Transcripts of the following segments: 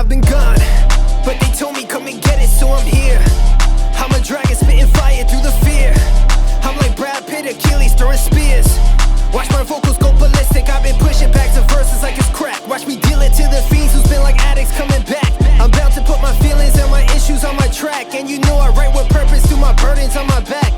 I've been gone, but they told me come and get it, so I'm here. I'm a dragon spitting fire through the fear. I'm like Brad Pitt, Achilles throwing spears. Watch my vocals go ballistic. I've been pushing back to verses like it's crack. Watch me deal it to the fiends who's been like addicts coming back. I'm bound to put my feelings and my issues on my track. And you know I write with purpose, do my burdens on my back.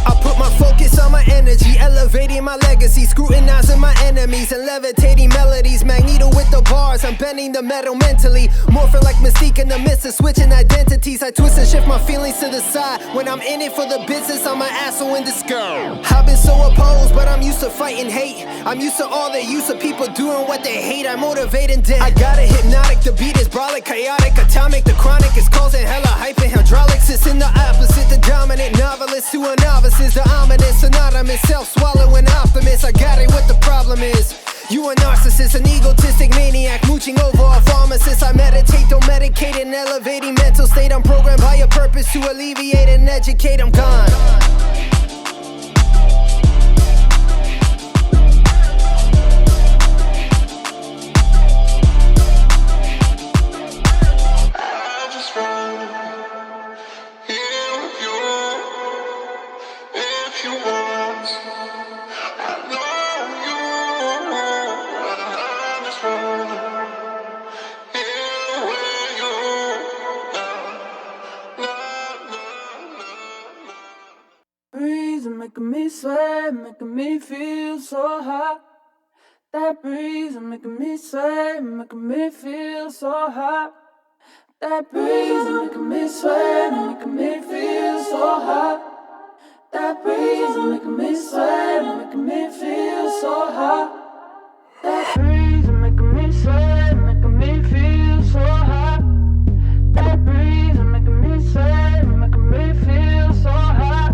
I put my focus on my energy, elevating my legacy, scrutinizing my enemies and levitating melodies. Magneto with the bars, I'm bending the metal mentally, morphing like Mystique in the midst of switching identities. I twist and shift my feelings to the side. When I'm in it for the business, I'm my asshole in disguise. I've been so opposed, but I'm used to fighting hate. I'm used to all the use of people doing what they hate. I motivate and dead. I got it hypnotic, the beat is brolic, chaotic, atomic. The chronic is causing hella hype and hydraulics. It's in the opposite, the dominant novelist to a novice is the ominous, synonymous, self-swallowing optimist. I got it, what the problem is. You a narcissist, an egotistic maniac, mooching over a pharmacist. I meditate, don't medicate, an elevating mental state. I'm programmed by a purpose to alleviate and educate. I'm gone. Making me sweat, making me feel so hot. That breeze is making me sweat, making me feel so hot. That breeze is making me sweat, making me feel so hot. That breeze is making me sweat, making me feel so hot. That breeze is making me sweat, making me feel so hot. That breeze is making me sweat, making me feel so hot.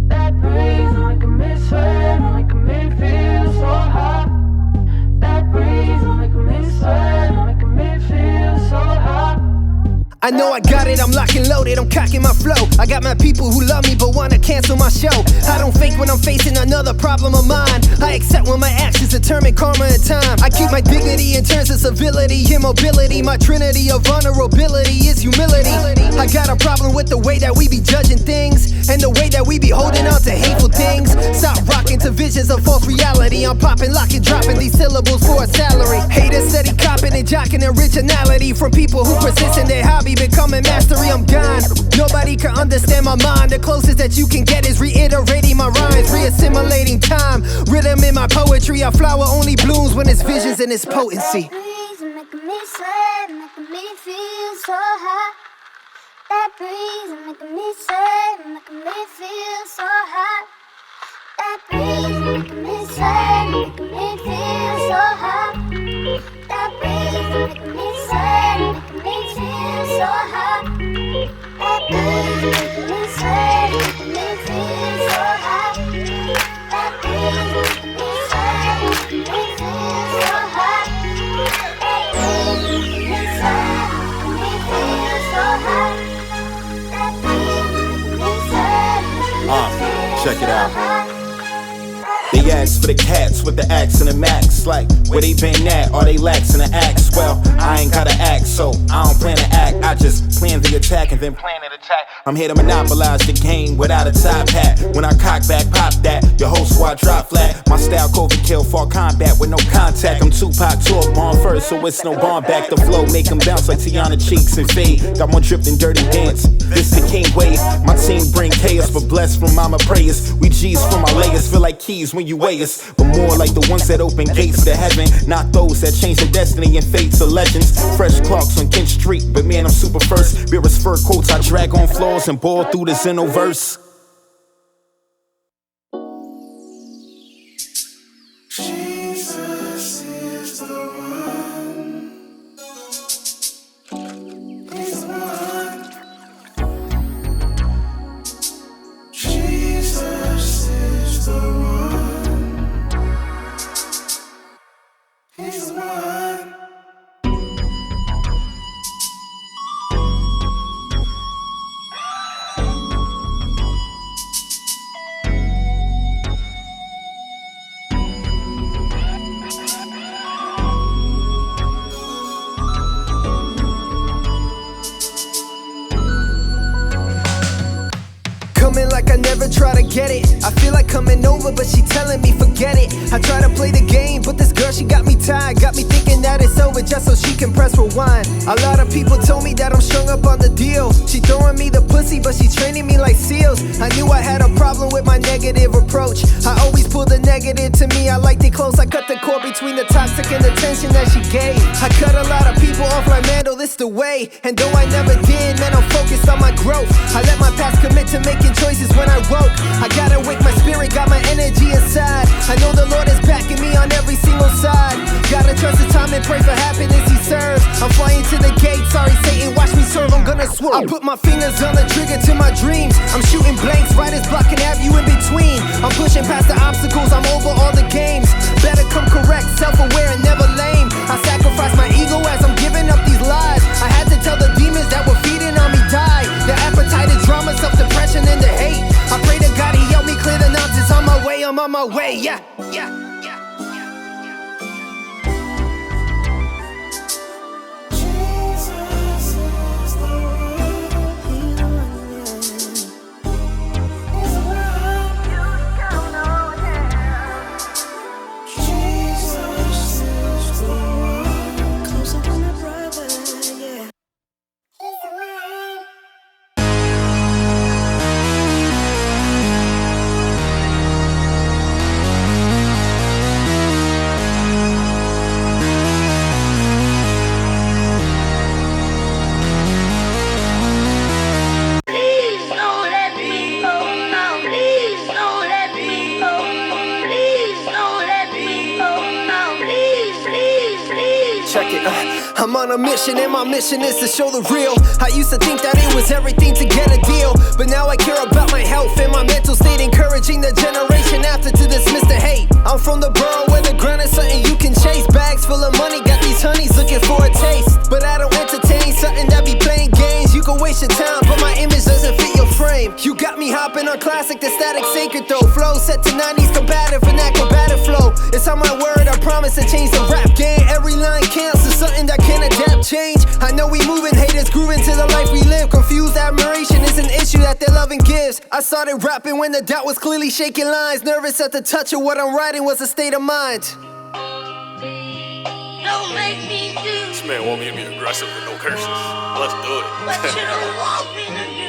That breeze making me sweat, making me feel so hot. That breeze making me sweat, making me feel so hot. I know I got it, I'm locked and loaded, I'm cocking my flow. I got my people who love me but wanna cancel my show. I don't fake when I'm facing another problem of mine. I accept when my actions determine karma and time. I keep my dignity in terms of civility and mobility. My trinity of vulnerability is humility. I got a problem with the way that we be judging things and the way that we be holding on to hateful things. Stop rocking to visions of false reality. I'm popping, locking, dropping these syllables for a salary. Haters steady copping and jocking originality from people who persist in their hobby, becoming mastery. I'm gone. Nobody can understand my mind. The closest that you can get is reiterating my rhymes, reassimilating time, rhythm in my poetry. A flower only blooms when it's visions and its potency. That breeze making me sweat, making me feel so hot. That breeze making me sweat, making me feel so hot. That breeze making me sweat, making me feel so hot. That breeze making me sweat, making me feel so hot. That breeze making me sweat, making me feel so hot. That breeze making me sweat, making me feel so hot. That breeze making me sweat, making me feel so hot. That breeze making me sweat, making me feel check it out. so hot. They ask for the cats with the axe and the max. Like, where they been at? Are they lax in the axe? Well, I ain't gotta act, so I don't plan to act. I just plan the attack and then plan an attack. I'm here to monopolize the game without a top hat. When I cock back, pop that, your whole squad drop flat. My style COVID kill for combat with no contact. I'm Tupac tour born first, so it's no bomb back. The flow make them bounce like Tiana Cheeks and fade. Got more drip than Dirty Dance. This the King Wave. My team bring chaos, but blessed from mama prayers. We G's from our layers, feel like keys when you weigh us, but more like the ones that open gates to heaven, not those that change the destiny and fates of legends. Fresh clocks on Kent Street, but man, I'm super first. Beerus fur coats, I drag on floors and bore through the Xeno verse. Jesus is the one. He's the one. Jesus is the one. He's the one. like I never try to get it. I feel like coming over, but she telling me forget it. I try to play the game, but this girl, she got me tied. Got me thinking that it's over just so she can press rewind. A lot of people told me that I'm strung up on the deal. She throwing me the pussy, but she training me like seals. I knew I had a problem with my negative approach. I always pull the negative to me, I liked it close. I cut the cord between the toxic and the tension that she gave. I cut a lot of people off like, man, this the way. And though I never did, man, I'm focused on my growth. I let my past commit to making choices when I woke. I gotta wake my spirit, got my energy inside. I know the Lord is backing me on every single side. Gotta trust the time and pray for happiness he serves. I'm flying to the gate, sorry Satan, watch me serve, I'm gonna swerve. I put my fingers on the trigger to my dreams. I'm shooting blanks, writers blocking, have you in between. I'm pushing past the obstacles, I'm over all the games. Better come correct, self-aware and never lame. I sacrifice my ego as I'm giving up these lies. I had to tell the demons that were feeding on me die. The appetite is drama, self-depression and the hate. I pray to God he help me clear the nonsense. On my way, I'm on my way, yeah, yeah. I'm on a mission and my mission is to show the real. I used to think that it was everything to get a deal, but now I care about my health and my mental state, encouraging the generation after to dismiss the hate. I'm from the borough where the grind is something you can chase. Bags full of money, got these honeys looking for a taste, but I don't entertain something that be playing games. You can waste your time, but my image doesn't fit your frame. You got me hopping on classic, the static sacred though. Flow set to 90s combative and acrobatic flow. It's on my word, I promise to change the rap game. Every line counts, it's something that can adapt, change. I know we moving, haters grooving to the life we live. Confused admiration is an issue that their loving gives. I started rapping when the doubt was clearly shaking lines. Nervous at the touch of what I'm writing was a state of mind. Don't make me do this man want me to be aggressive with no curses. Let's do it. what you don't want me to do.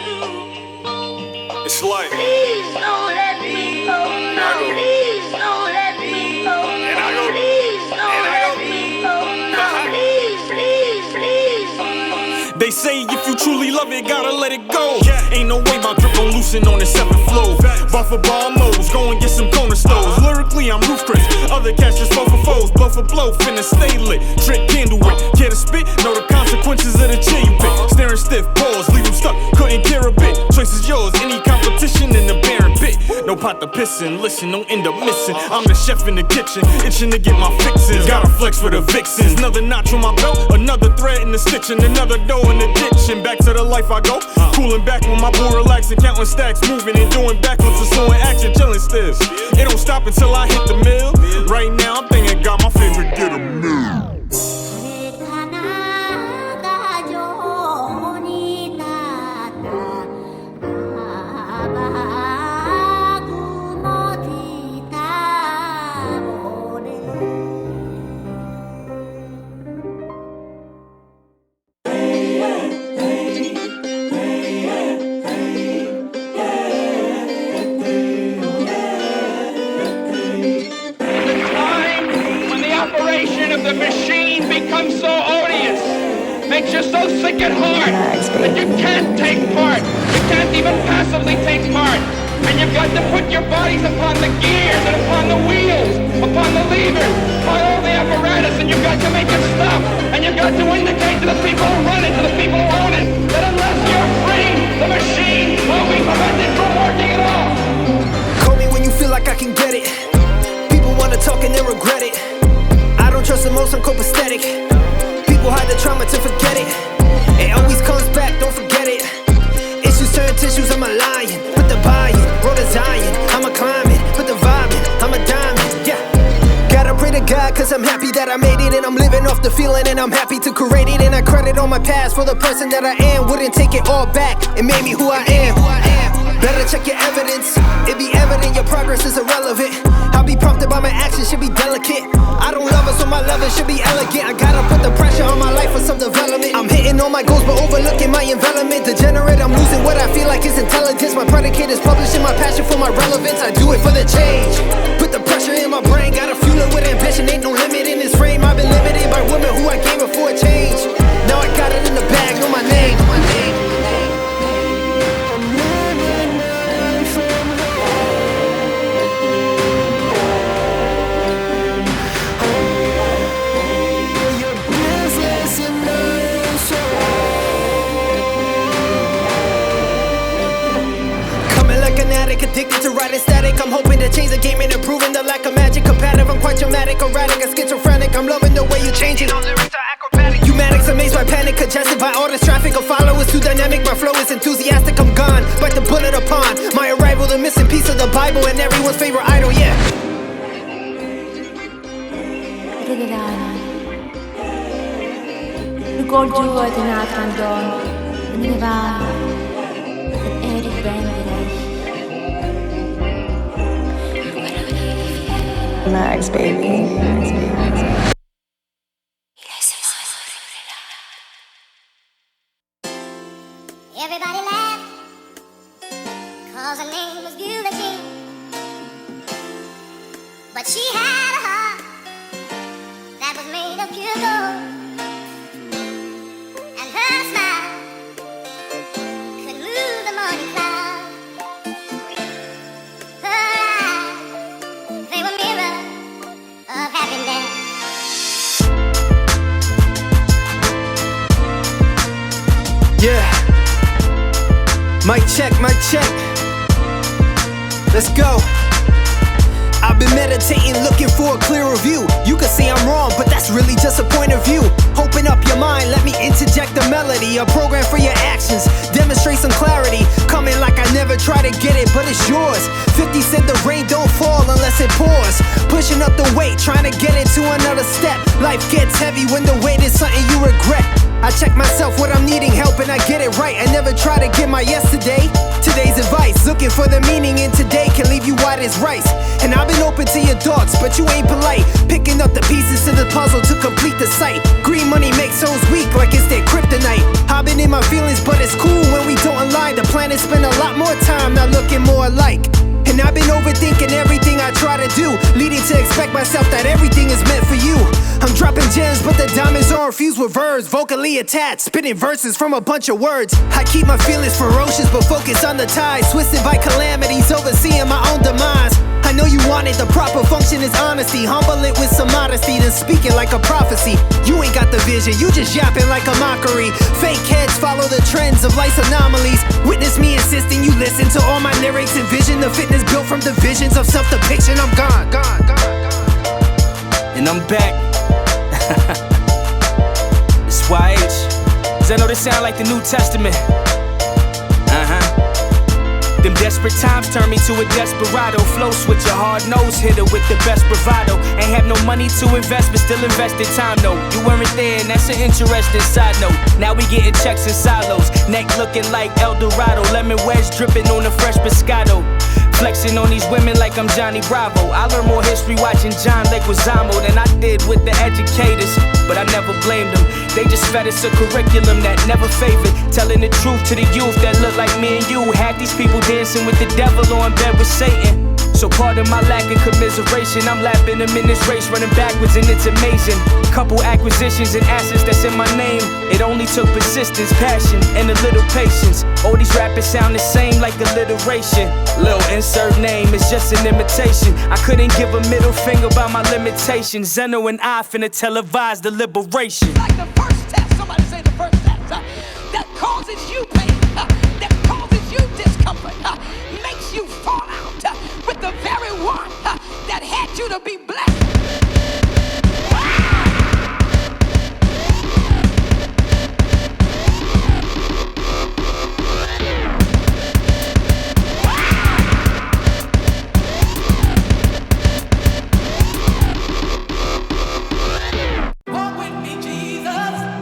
It's like Please don't let me go. No, please don't let me go. And I go. Please don't let me go. No, please, please, please. They say if you truly love it, gotta let it go. Ain't no way my drip gon' loosen on the 7th flow. Bar for bar modes, go and get some cornerstones. Lyrically, I'm roof Chris. Other cats just blow for foes, blow for blow, finna stay lit. Trick candle wit, care to spit? Know the consequences of the chair you pick. Staring stiff, pause, leave them stuck, couldn't care a bit. Choice is yours, any competition in the barren pit. No pot to piss in, listen, don't end up missing. I'm the chef in the kitchen, itching to get my fixins. Gotta flex for the vixens. Another notch on my belt, another thread in the stitching, another dough in the ditch. And back to the life I go, cooling back when my boy relaxing, counting stacks, moving and doing backflips and slowing action, chilling still. It don't stop until I hit the mill. Right now I'm thinking God, my favorite get a meal. The machine becomes so odious, makes you so sick at heart that you can't take part. You can't even passively take part. And you've got to put your bodies upon the gears and upon the wheels, upon the levers, upon all the apparatus, and you've got to make it stop. And you've got to indicate to the people who run it, to the people who own it, that unless you're free, the machine will be prevented from working at all. Call me when you feel like I can get it. People wanna talk and then regret it. I don't trust the most, I'm copacetic. People hide the trauma to forget it. It always comes back, don't forget it. Issues turn tissues, I'm a lion. Put the buy-in, road to Zion. I'm a climbing, put the vibe in, I'm a diamond, yeah. Gotta pray to God, cause I'm happy that I made it. And I'm living off the feeling and I'm happy to create it. And I credit on my past for the person that I am. Wouldn't take it all back, it made me who I am. Better check your evidence. It be evident your progress is irrelevant. I'll be prompted by my actions, should be delicate. I don't love it, so my loving should be elegant. I gotta put the pressure on my life for some development. I'm hitting all my goals, but overlooking my envelopment. Degenerate, I'm losing what I feel like is intelligence. My predicate is publishing my passion for my relevance. I do it for the change. Put the pressure in my brain, gotta fuel it with ambition. Ain't no limit in this frame. I've been limited by women who I gave it for a change. Now I got it in the bag, know my name. Addicted to writing static. I'm hoping to change the game and improving the lack of magic. Competitive, I'm quite dramatic, erratic, and schizophrenic. I'm loving the way you changing. All lyrics are acrobatic. Humanics amazed by panic, congested by all this traffic. Of followers too dynamic, my flow is enthusiastic. I'm gone, like the bullet upon my arrival. The missing piece of the Bible and everyone's favorite idol. Yeah. Du går du den aftendagen, men det var en evig band med dig. Max, baby. Max, baby. Everybody laughed, cause her name was Beauty. But she had a heart that was made of pure gold. And her smile could move the morning cloud. Her eyes, they were mirrors of happiness. Yeah. Mic check, mic check. Let's go. I've been meditating, looking for a clearer view. You can say I'm wrong, but that's really just a point of view. Open up your mind, let me interject a melody. A program for your actions, demonstrate some clarity. Coming like I never try to get it, but it's yours. 50 said the rain don't fall unless it pours. Pushing up the weight, trying to get it to another step. Life gets heavy when the weight is something you regret. I check myself what I'm needing, help, and I get it right. I never try to get my yesterday. Today's advice, looking for the meaning in today can leave you white as rice. And I've been open to your thoughts, but you ain't polite. Picking up the pieces to the puzzle to complete the sight. Green money makes souls weak like it's their kryptonite. I've been in my feelings, but it's cool when we don't align. The planet spend a lot more time not looking more alike. And I've been overthinking everything I try to do, leading to expect myself that everything is meant for you. I'm dropping gems, but the diamonds are infused with verbs. Vocally attached, spitting verses from a bunch of words. I keep my feelings ferocious, but focus on the ties. Twisted by calamities, overseeing my own demise. I know you want it, the proper function is honesty. Humble it with some modesty, then speak it like a prophecy. You ain't got the vision, you just yapping like a mockery. Fake heads follow the trends of life's anomalies. Witness me insisting you listen to all my lyrics. Envision the fitness built from the visions of self-depiction. I'm gone. And I'm back. It's YH. Xeno, this sound like the New Testament. Them desperate times turn me to a desperado. Flow switcher, hard nose hitter with the best bravado. Ain't have no money to invest, but still invested time though. You weren't there, and that's an interesting side note. Now we getting checks in silos. Neck looking like El Dorado. Lemon wedge dripping on the fresh Pescado. Flexing on these women like I'm Johnny Bravo. I learned more history watching John Leguizamo than I did with the educators, but I never blamed them. They just fed us a curriculum that never favored telling the truth to the youth that look like me and you. Had these people dancing with the devil or in bed with Satan. So pardon my lack of commiseration. I'm lapping them in this race, running backwards, and it's amazing. Couple acquisitions and assets that's in my name. It only took persistence, passion, and a little patience. All these rappers sound the same like alliteration. Lil insert name is just an imitation. I couldn't give a middle finger by my limitations. Xeno and I finna televise the liberation. Like the first test, somebody say the first test, that causes you pain, that causes you discomfort, makes you fall out with the very one that had you to be blessed. Walk with me, Jesus.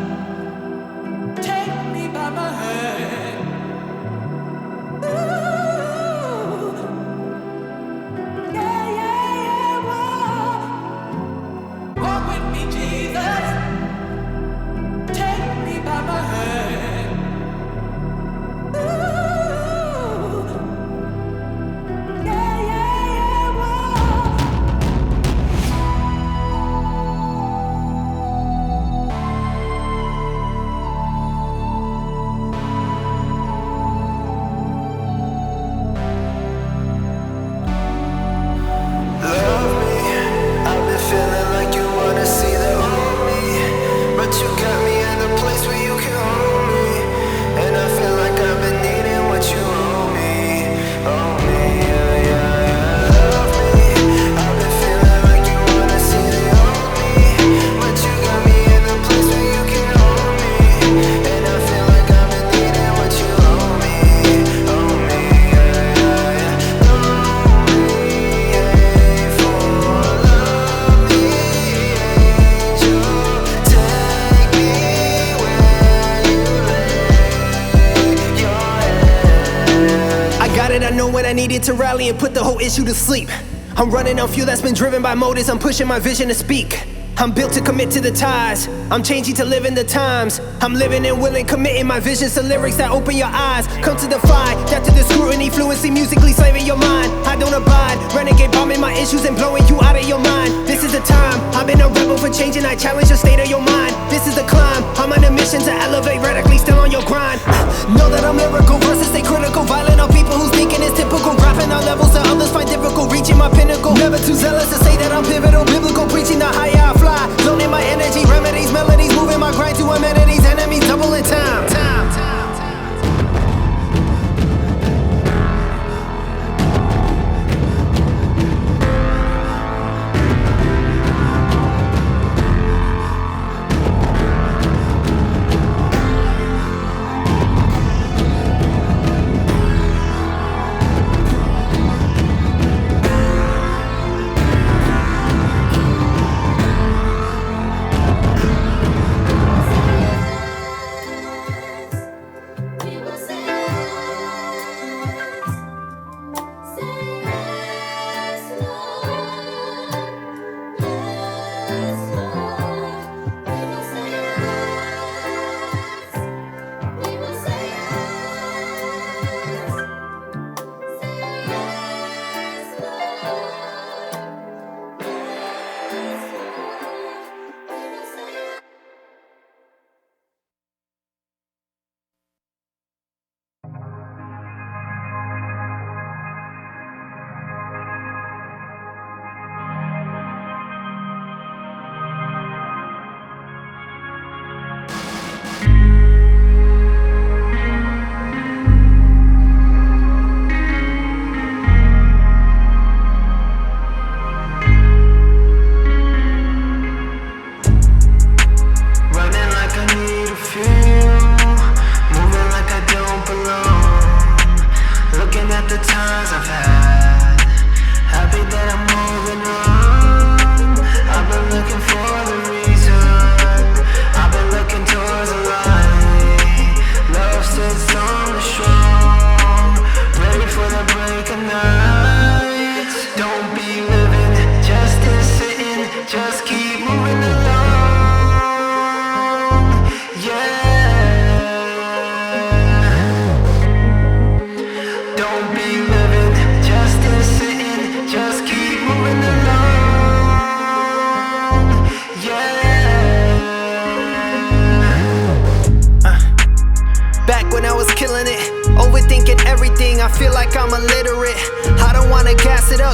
know when I needed to rally and put the whole issue to sleep. I'm running on fuel that's been driven by motives. I'm pushing my vision to speak. I'm built to commit to the ties. I'm changing to live in the times. I'm living and willing, committing my visions to lyrics that open your eyes. Come to defy, death to the scrutiny, fluency, musically slaving your mind. I don't abide, renegade, bombing my issues and blowing you out of your mind. This is the time, I've been a rebel for changing. I challenge the state of your mind. This is the climb, I'm on a mission to elevate, radically still on your grind. Know that I'm lyrical versus stay critical, violent on people whose thinking is typical. Rapping on levels that others find difficult, reaching my pinnacle. Never too zealous to say that I'm pivotal, biblical, preaching the higher I fly. Loaning my energy, remedies, melodies, moving my grind to amenities, enemies doubling time.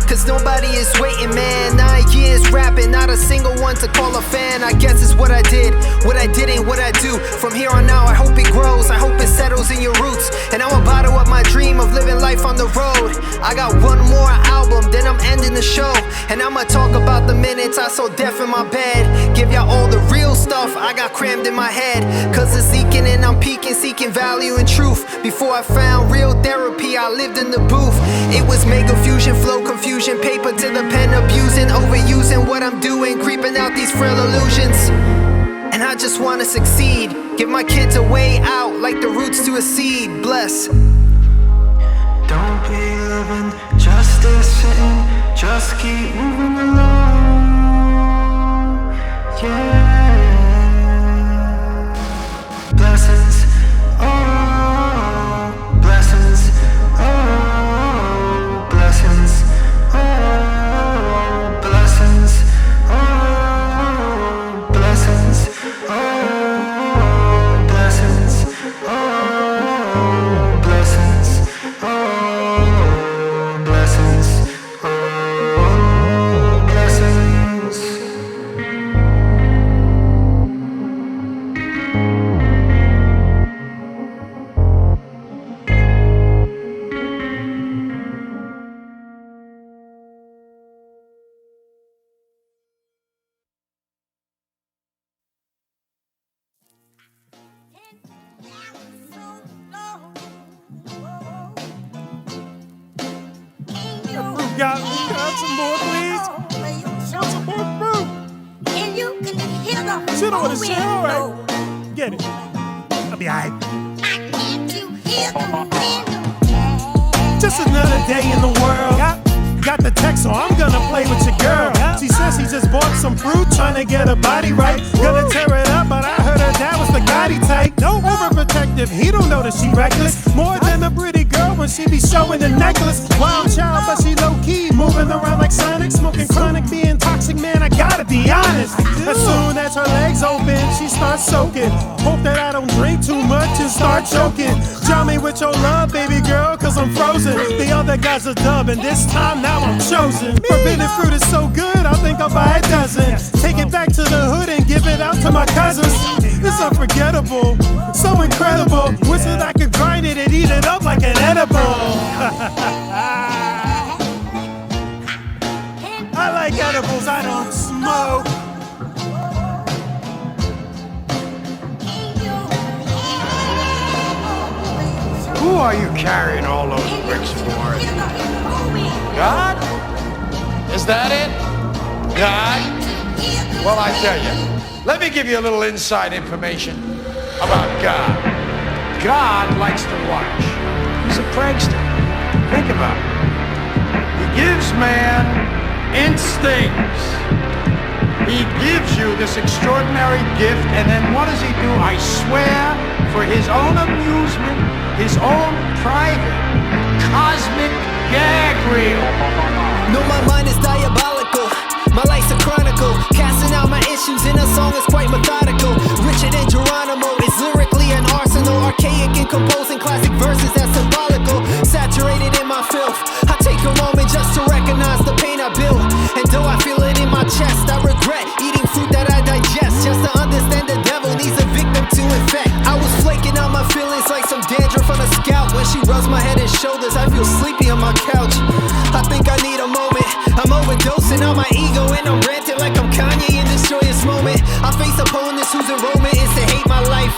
Cause nobody is waiting, man. 9 years rapping, not a single one to call a fan. I guess it's what I did, what I didn't, what I do. From here on out, I hope it grows, I hope it settles in your roots. And I'ma bottle up my dream of living life on the road. I got one more album, then I'm ending the show. And I'ma talk about the minutes I saw death in my bed. Give y'all all the real stuff I got crammed in my head. Cause it's leaking and I'm peaking, seeking value and truth. Before I found real therapy, I lived in the booth. It was MegaFuzion, flow confusion, paper to the pen, abusing, overusing what I'm doing, creeping out these frail illusions. And I just wanna succeed, give my kids a way out, like the roots to a seed. Bless. Don't be living, just sitting, just keep moving along. Yeah. Blessings, oh, blessings, oh, blessings, oh, blessings, oh, blessings, oh, blessings, oh, blessings, oh, blessings, oh, blessings. Got some more, please. Got some more fruit. And you can hear the Sit on the shit, all right. Get it. I'll be all right. Can't you hear the wind? Just another day in the world. Got the text, so I'm gonna play with your girl. She says she just bought some fruit, trying to get her body right. Gonna tear it up, but I heard her dad was the Gotti type. No overprotective, he don't know that she reckless. More than a pretty girl when she be showing the necklace. Wild child, but she low-key, moving around like Sonic. Smoking chronic, being toxic, man, I gotta be honest. As soon as her legs open, she starts soaking. Hope that I don't drink too much and start choking. Drown me with your love, baby girl, cause I'm frozen. The other guys are dub, and this time now I'm chosen. Forbidden fruit is so good, I think I'll buy a dozen. Take it back to the hood and give it out to my cousins. It's unforgettable, so incredible. Wish that I could grind it and eat it up like an edible. I like edibles, I don't smoke. Who are you carrying all those bricks for? God? Is that it? God? Well, I tell you, let me give you a little inside information about God. God likes to watch. He's a prankster. Think about it. He gives man instincts. He gives you this extraordinary gift, and then what does he do? I swear, for his own amusement, his own private, cosmic gag reel. No, my mind is diabolical. My life's a chronicle. Casting out my issues in a song is quite methodical. Richard and Geronimo is lyrically an arsenal. Archaic in composing classic verses that's symbolical. Saturated in my filth. I take a moment just to recognize the pain I built. And though I feel it in my chest, I regret eating fruit that I digest. Just to understand the devil needs a victim to infect. I was flaking out my feelings like some dandruff on a scalp. When she rubs my head and shoulders, I feel sleepy on my couch. I think I need a moment. I'm overdosing on my ego and I'm ranting like I'm Kanye in this joyous moment. I face opponents whose enrollment is to hate my life,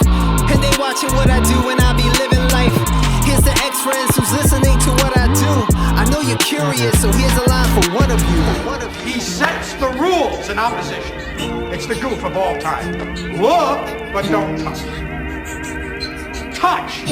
and they watching what I do when I be living life. Here's the ex-friends who's listening to what I do. I know you're curious, so here's a line for one of you. He sets the rules in opposition. It's the goof of all time. Look, but don't touch. Touch,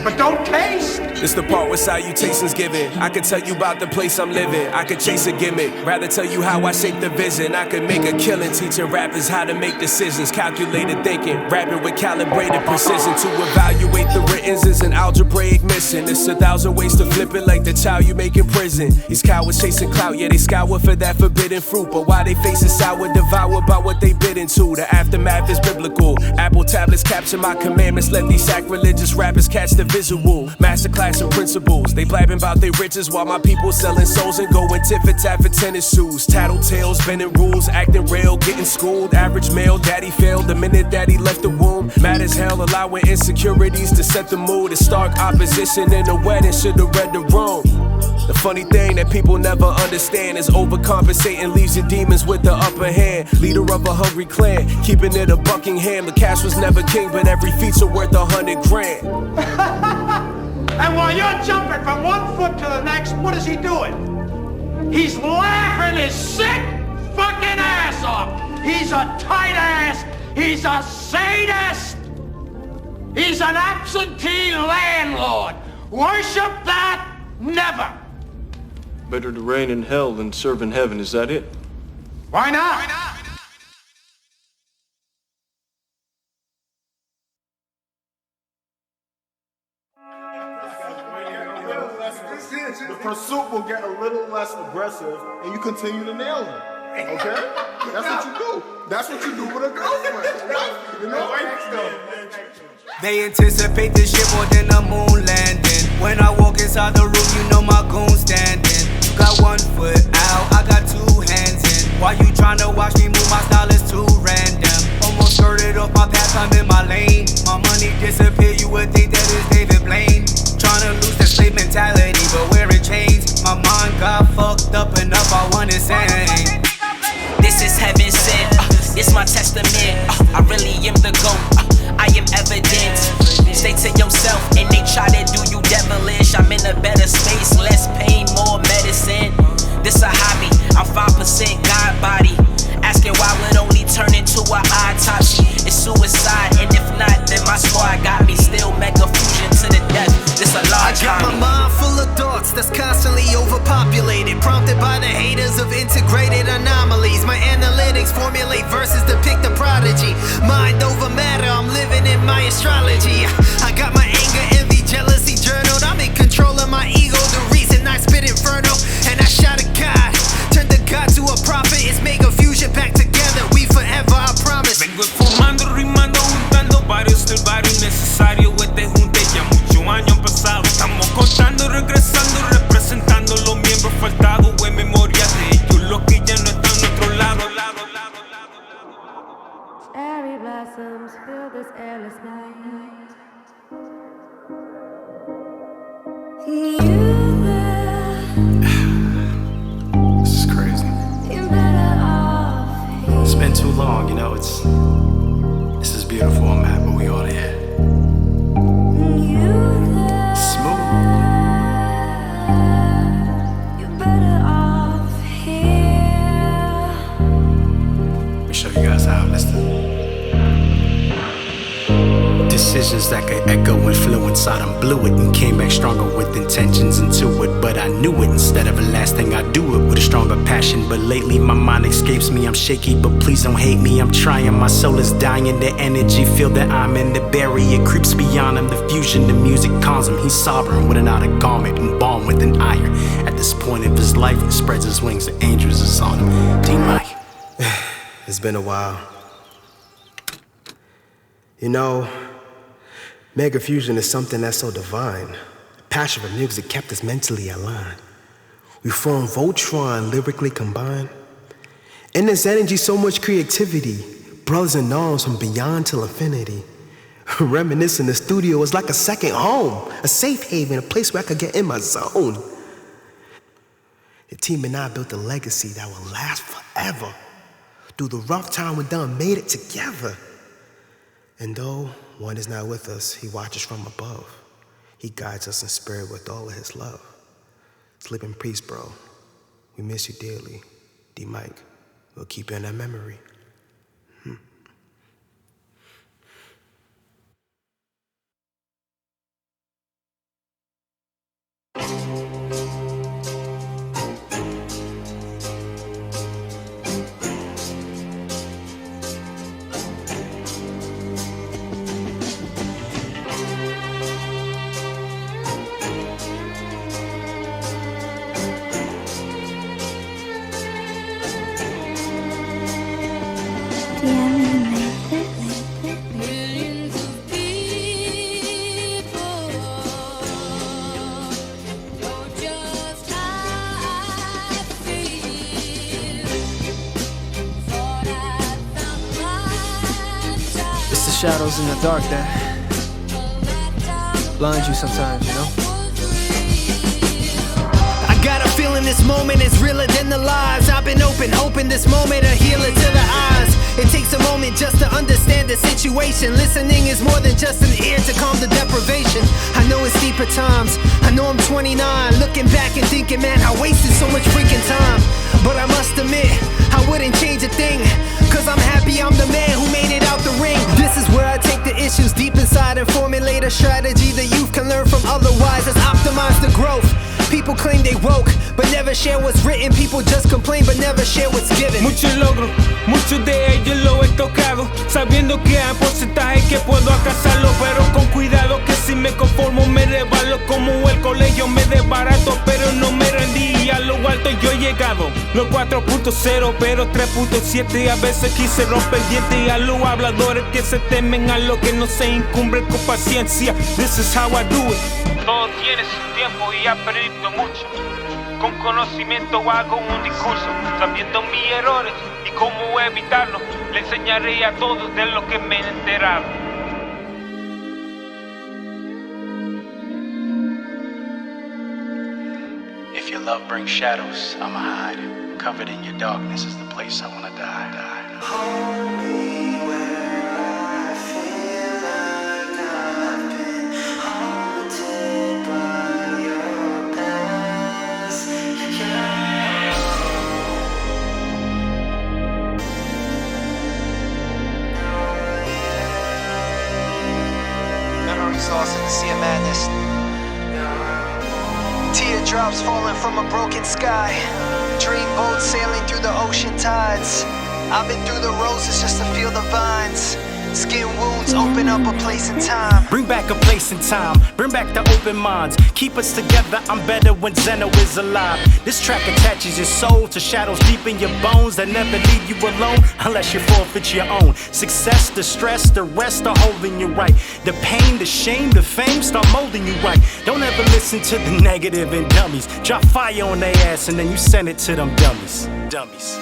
but don't taste. It's the part where salutations given. I could tell you about the place I'm living. I could chase a gimmick, rather tell you how I shape the vision. I could make a killing teaching rappers how to make decisions. Calculated thinking, rapping with calibrated precision. To evaluate the writtens is an algebraic mission. It's 1,000 ways to flip it like the child you make in prison. These cowards chasing clout, yeah, they scour for that forbidden fruit. But why they facing sour, devoured by what they bit into. The aftermath is biblical. Apple tablets capture my commandments. Let these sacrilegious rappers catch the visual. Masterclass in principles. They blabbing about their riches while my people selling souls and going tit for tat for tennis shoes. Tattletales, bending rules, acting real, getting schooled. Average male, daddy failed the minute daddy left the womb. Mad as hell, allowing insecurities to set the mood. A stark opposition in the wedding, should've read the room. The funny thing that people never understand is overcompensating leaves your demons with the upper hand. Leader of a hungry clan, keeping it a Buckingham. The cash was never king, but every feature worth 100 grand. And while you're jumping from one foot to the next, what is he doing? He's laughing his sick fucking ass off. He's a tight ass. He's a sadist. He's an absentee landlord. Worship that? Never. Better to reign in hell than serve in heaven, is that it? Why not? Why not? The pursuit will get a little less aggressive and you continue to nail them. Okay? That's what you do. That's what you do with a girlfriend. You know? They anticipate this shit more than the moon landing. When I walk inside the room, you know my goon standing. You got 1 foot out, I got 2 hands in. Why you tryna watch me move? My style is too random. Almost skirted off my path, I'm in my lane. My money disappear, you would think that it's David Blaine. Tryna lose the slave mentality, but wearing chains. My mind got fucked up enough, I wanna sing. This is heaven sent, this my testament. I really am the GOAT, I am evidence. Stay to yourself and they try to do you devilish. I'm in a better space, less pain, more medicine. This a hobby, I'm 5% God body. Asking why would only turn into an autopsy. It's suicide, and if not, then my squad astrology. I got my anger, envy, jealousy journaled. I'm in control of my ego, the reason I spit inferno. And I shout at God, turn the God to a prophet. It's MegaFuzion back together, we forever, I promise. Vengo informando, rimando, juntando varios del barrio necesario. Este junte ya muchos años pasados. Estamos contando, regresando, representando los miembros faltados. En memoria de ellos, los que ya no están a nuestro lado. Cherry blossoms fill this airless night. This is crazy. It's been too long, you know. This is beautiful. I'm happy we all here. Smooth. Let me show you guys how. Listen. Decisions that could echo and flow inside, I'm blew it and came back stronger with intentions into it. But I knew it, instead of a last thing I do it with a stronger passion. But lately my mind escapes me, I'm shaky, but please don't hate me. I'm trying, my soul is dying, the energy feel that I'm in. The barrier creeps beyond him, the fusion, the music calms him. He's sovereign with an outer garment and balm with an iron. At this point of his life, he spreads his wings, the angels is on him. D-Mike. It's been a while. You know, MegaFuzion is something that's so divine. The passion for music kept us mentally aligned. We form Voltron lyrically combined. In this energy, so much creativity. Brothers and arms from beyond till infinity. Reminiscing the studio was like a second home, a safe haven, a place where I could get in my zone. The team and I built a legacy that will last forever. Through the rough time we done made it together. And though one is not with us, he watches from above. He guides us in spirit with all of his love. Sleep in peace, bro. We miss you dearly. D-Mike, we'll keep you in that memory. Shadows in the dark that blind you sometimes, you know? I got a feeling this moment is realer than the lies. I've been open, hoping this moment a healer to the eyes. It takes a moment just to understand the situation. Listening is more than just an ear to calm the deprivation. I know it's deeper times. I know I'm 29, looking back and thinking, man, I wasted so much freaking time. But I must admit, I wouldn't change a thing, cause I'm happy I'm the man who made it out the ring. This is where I take the issues deep inside and formulate a strategy the youth can learn from, otherwise it's optimize the growth. People claim they woke, but never share what's written. People just complain, but never share what's given. Muchos logros, muchos de ellos lo he tocado, sabiendo que hay porcentaje que puedo alcanzarlo, pero con cuidado que si me conformo me resbalo. Como el colegio me desbarato, pero no me rendí, a lo alto yo he llegado. Los 4.0, pero 3.7 a veces quise romper el diente. A los habladores que se temen a lo que no se incumbre con paciencia. This is how I do it. Todo tiene su tiempo y he perdido mucho. Con conocimiento hago un discurso, sabiendo mis errores y cómo evitarlos. Le enseñaré a todos de lo que me he enterado. If your love brings shadows, I'ma hide it. Covered in your darkness is the place I wanna die. Hold me where I feel like I've been haunted by your past. Memories lost in the sea of madness. Teardrops falling from a broken sky. Dream boats sailing through the ocean tides. I've been through the roses just to feel the vines. Skin wounds bones, open up a place in time. Bring back a place in time, bring back the open minds. Keep us together, I'm better when Xeno is alive. This track attaches your soul to shadows deep in your bones that never leave you alone unless you forfeit your own. Success, the stress, the rest are holding you right. The pain, the shame, the fame start molding you right. Don't ever listen to the negative and dummies. Drop fire on their ass and then you send it to them dummies. Dummies.